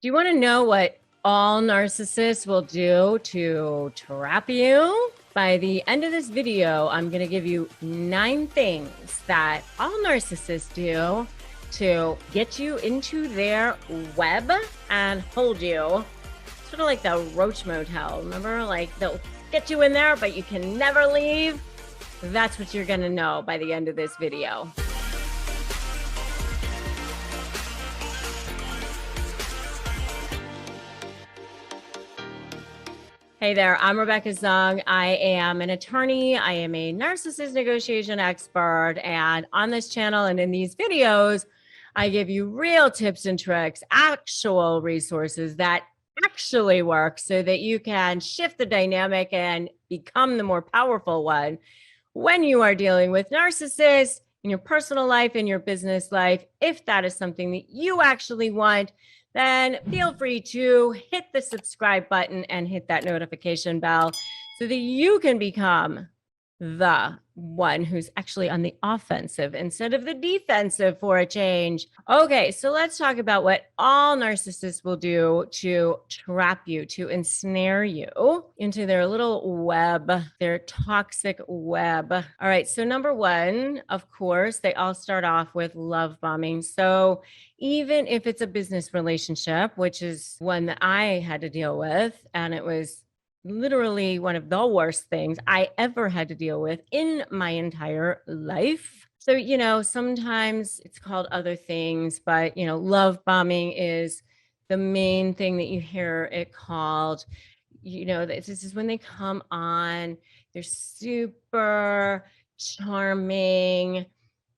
Do you want to know what all narcissists will do to trap you? By the end of this video, I'm going to give you 9 things that all narcissists do to get you into their web and hold you. Sort of like the Roach Motel. Remember, like they'll get you in there, but you can never leave. That's what you're going to know by the end of this video. Hey there, I'm Rebecca Zung. I am an attorney. I am a narcissist negotiation expert. And on this channel and in these videos, I give you real tips and tricks, actual resources that actually work so that you can shift the dynamic and become the more powerful one when you are dealing with narcissists in your personal life, in your business life. If that is something that you actually want, then feel free to hit the subscribe button and hit that notification bell so that you can become the one who's actually on the offensive instead of the defensive for a change. Okay, so let's talk about what all narcissists will do to trap you, to ensnare you into their little web, their toxic web. All right, so number one, of course, they all start off with love bombing. So even if it's a business relationship, which is one that I had to deal with, and it was literally one of the worst things I ever had to deal with in my entire life. So, sometimes it's called other things, but, love bombing is the main thing that you hear it called. This is when they come on, they're super charming.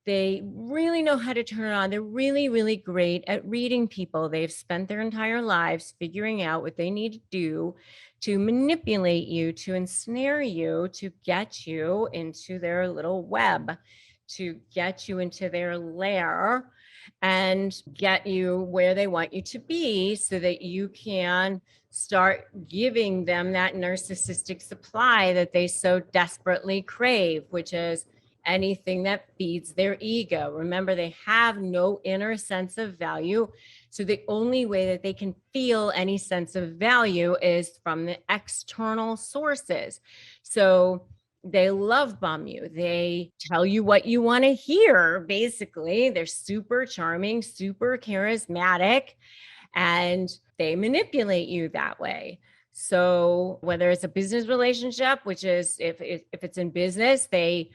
They really know how to turn it on. They're really, really great at reading people. They've spent their entire lives figuring out what they need to do to manipulate you, to ensnare you, to get you into their little web, to get you into their lair and get you where they want you to be so that you can start giving them that narcissistic supply that they so desperately crave, which is anything that feeds their ego. Remember, they have no inner sense of value. So the only way that they can feel any sense of value is from the external sources. So they love bomb you. They tell you what you want to hear, basically. They're super charming, super charismatic, and they manipulate you that way. So whether it's a business relationship, which is if it's in business, they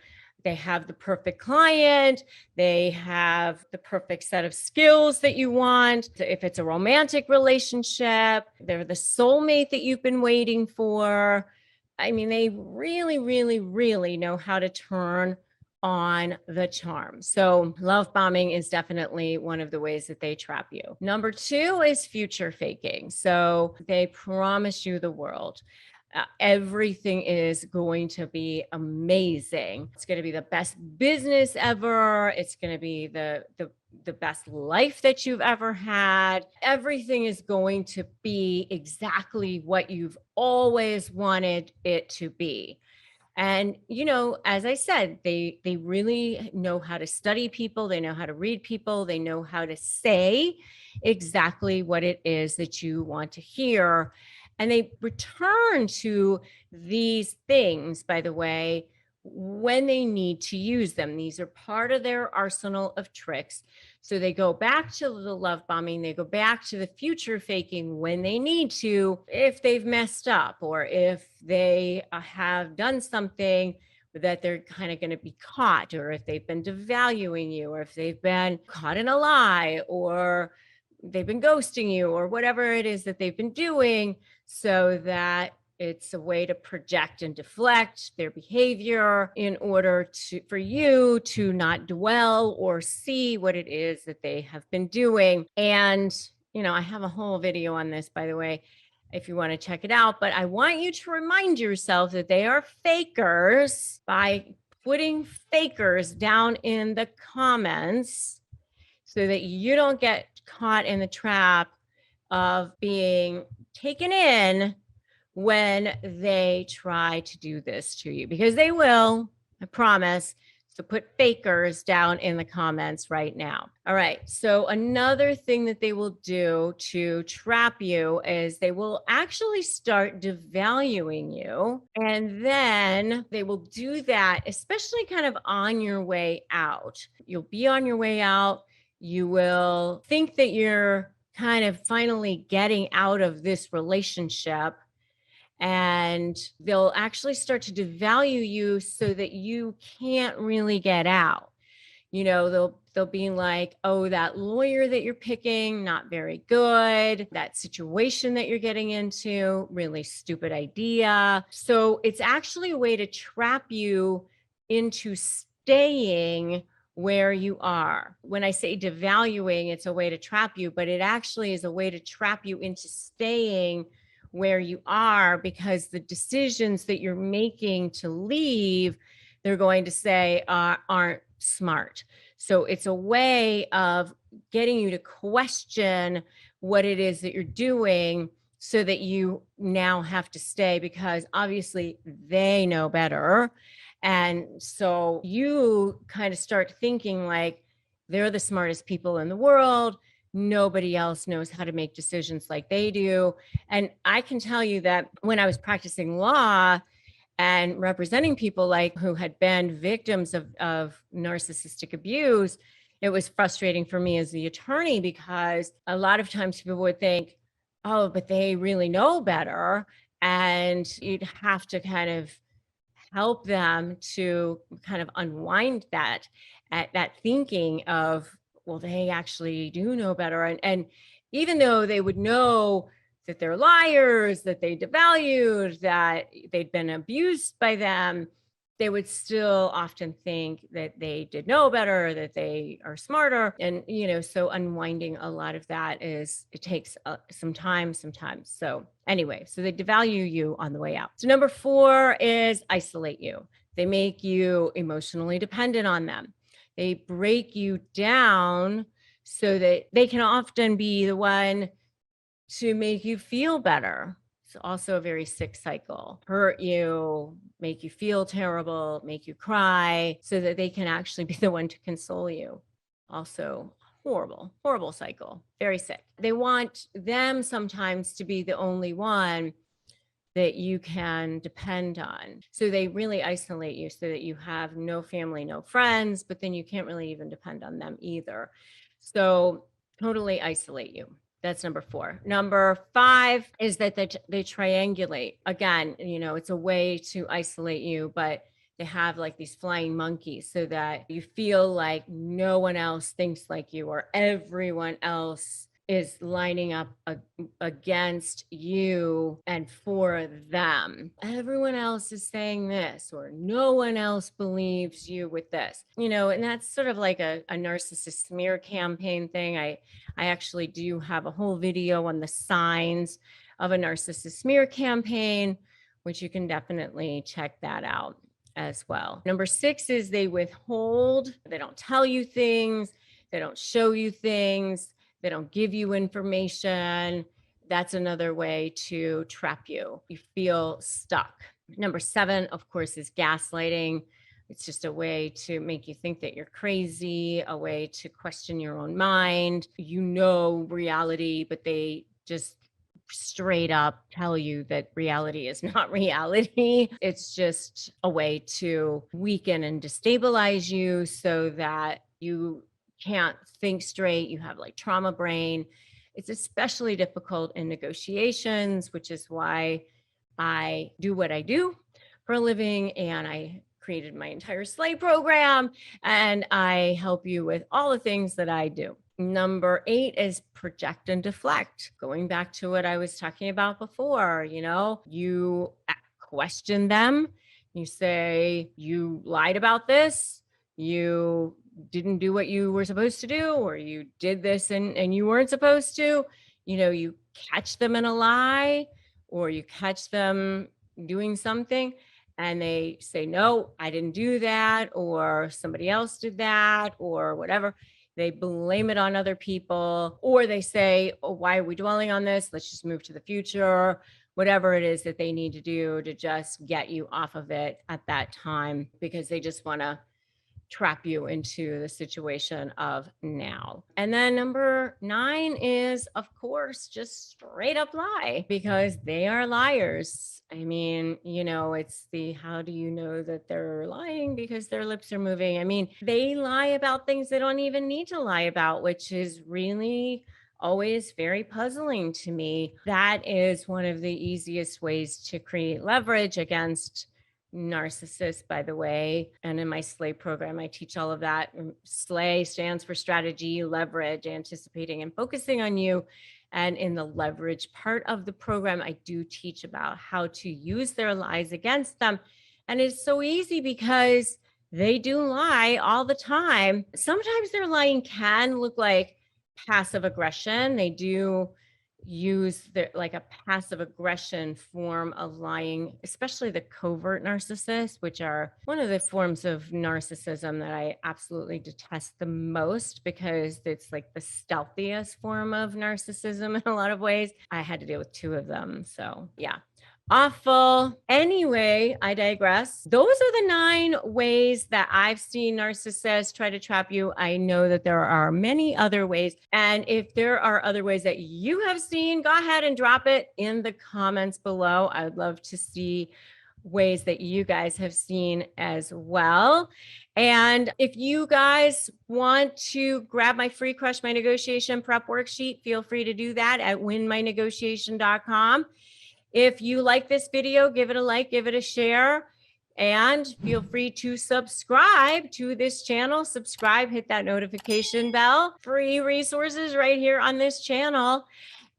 have the perfect client. They have the perfect set of skills that you want. If it's a romantic relationship, they're the soulmate that you've been waiting for. I mean, they really, really, really know how to turn on the charm. So love bombing is definitely one of the ways that they trap you. Number 2 is future faking. So they promise you the world. Everything is going to be amazing. It's going to be the best business ever. It's going to be the best life that you've ever had. Everything is going to be exactly what you've always wanted it to be. And, as I said, they really know how to study people. They know how to read people. They know how to say exactly what it is that you want to hear. And they return to these things, by the way, when they need to use them. These are part of their arsenal of tricks. So they go back to the love bombing. They go back to the future faking when they need to, if they've messed up or if they have done something that they're kind of going to be caught, or if they've been devaluing you, or if they've been caught in a lie, or they've been ghosting you, or whatever it is that they've been doing, so that it's a way to project and deflect their behavior in order for you to not dwell or see what it is that they have been doing. And, I have a whole video on this, by the way, if you want to check it out, but I want you to remind yourself that they are fakers by putting fakers down in the comments so that you don't get caught in the trap of being taken in when they try to do this to you, because they will, I promise. So put fakers down in the comments right now. All right. So another thing that they will do to trap you is they will actually start devaluing you. And then they will do that, especially kind of on your way out. You'll be on your way out. You will think that you're kind of finally getting out of this relationship, and they'll actually start to devalue you so that you can't really get out. You know, they'll be like, oh, that lawyer that you're picking, not very good. That situation that you're getting into, really stupid idea. So it's actually a way to trap you into staying where you are. When I say devaluing, it's a way to trap you, but it actually is a way to trap you into staying where you are, because the decisions that you're making to leave, they're going to say aren't smart. So it's a way of getting you to question what it is that you're doing, so that you now have to stay, because obviously they know better. And so you kind of start thinking like they're the smartest people in the world. Nobody else knows how to make decisions like they do. And I can tell you that when I was practicing law and representing people like who had been victims of narcissistic abuse, it was frustrating for me as the attorney, because a lot of times people would think, oh, but they really know better. And you'd have to kind of help them to kind of unwind that thinking of, well, they actually do know better. And even though they would know that they're liars, that they devalued, that they'd been abused by them, they would still often think that they did know better, that they are smarter. And, you know, so unwinding a lot of that it takes some time sometimes. So anyway, so they devalue you on the way out. So number 4 is isolate you. They make you emotionally dependent on them. They break you down so that they can often be the one to make you feel better. It's also a very sick cycle. Hurt you, make you feel terrible, make you cry, so that they can actually be the one to console you. Also horrible, horrible cycle. Very sick. They want them sometimes to be the only one that you can depend on. So they really isolate you so that you have no family, no friends, but then you can't really even depend on them either. So totally isolate you. That's number 4. Number 5 is that they triangulate. Again, you know, it's a way to isolate you, but they have like these flying monkeys so that you feel like no one else thinks like you, or everyone else is lining up against you and for them. Everyone else is saying this, or no one else believes you with this, you know, and that's sort of like a narcissist smear campaign thing. I actually do have a whole video on the signs of a narcissist smear campaign, which you can definitely check that out as well. Number 6 is they withhold. They don't tell you things. They don't show you things. They don't give you information. That's another way to trap you. You feel stuck. Number 7, of course, is gaslighting. It's just a way to make you think that you're crazy, a way to question your own mind. You know reality, but they just straight up tell you that reality is not reality. It's just a way to weaken and destabilize you so that you can't think straight. You have like trauma brain. It's especially difficult in negotiations, which is why I do what I do for a living. And I created my entire Slay program, and I help you with all the things that I do. Number 8 is project and deflect. Going back to what I was talking about before, you know, you question them. You say, you lied about this. You didn't do what you were supposed to do, or you did this and you weren't supposed to. You know, you catch them in a lie, or you catch them doing something and they say, no, I didn't do that, or somebody else did that, or whatever. They blame it on other people, or they say, oh, why are we dwelling on this? Let's just move to the future. Whatever it is that they need to do to just get you off of it at that time, because they just want to trap you into the situation of now. And then number 9 is, of course, just straight up lie, because they are liars. I mean, you know, it's the, how do you know that they're lying? Because their lips are moving. I mean, they lie about things they don't even need to lie about, which is really always very puzzling to me. That is one of the easiest ways to create leverage against narcissists, by the way. And in my SLAY program, I teach all of that. SLAY stands for strategy, leverage, anticipating, and focusing on you. And in the leverage part of the program, I do teach about how to use their lies against them. And it's so easy because they do lie all the time. Sometimes their lying can look like passive aggression. They do use their, like, a passive aggression form of lying, especially the covert narcissists, which are one of the forms of narcissism that I absolutely detest the most, because it's like the stealthiest form of narcissism in a lot of ways. I had to deal with 2 of them. So yeah, awful. Anyway, I digress. Those are the 9 ways that I've seen narcissists try to trap you. I know that there are many other ways. And if there are other ways that you have seen, go ahead and drop it in the comments below. I would love to see ways that you guys have seen as well. And if you guys want to grab my free Crush My Negotiation prep worksheet, feel free to do that at winmynegotiation.com. If you like this video, give it a like, give it a share, and feel free to subscribe to this channel. Subscribe, hit that notification bell. Free resources right here on this channel.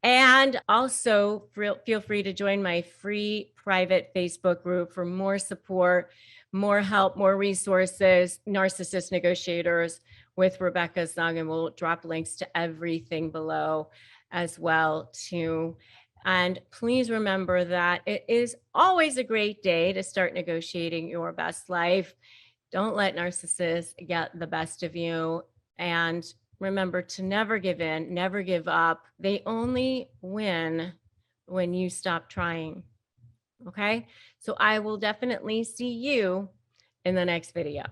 And also feel free to join my free private Facebook group for more support, more help, more resources, Narcissist Negotiators with Rebecca Zung. And we'll drop links to everything below as well too. And please remember that it is always a great day to start negotiating your best life. Don't let narcissists get the best of you. And remember to never give in, never give up. They only win when you stop trying. Okay? So I will definitely see you in the next video.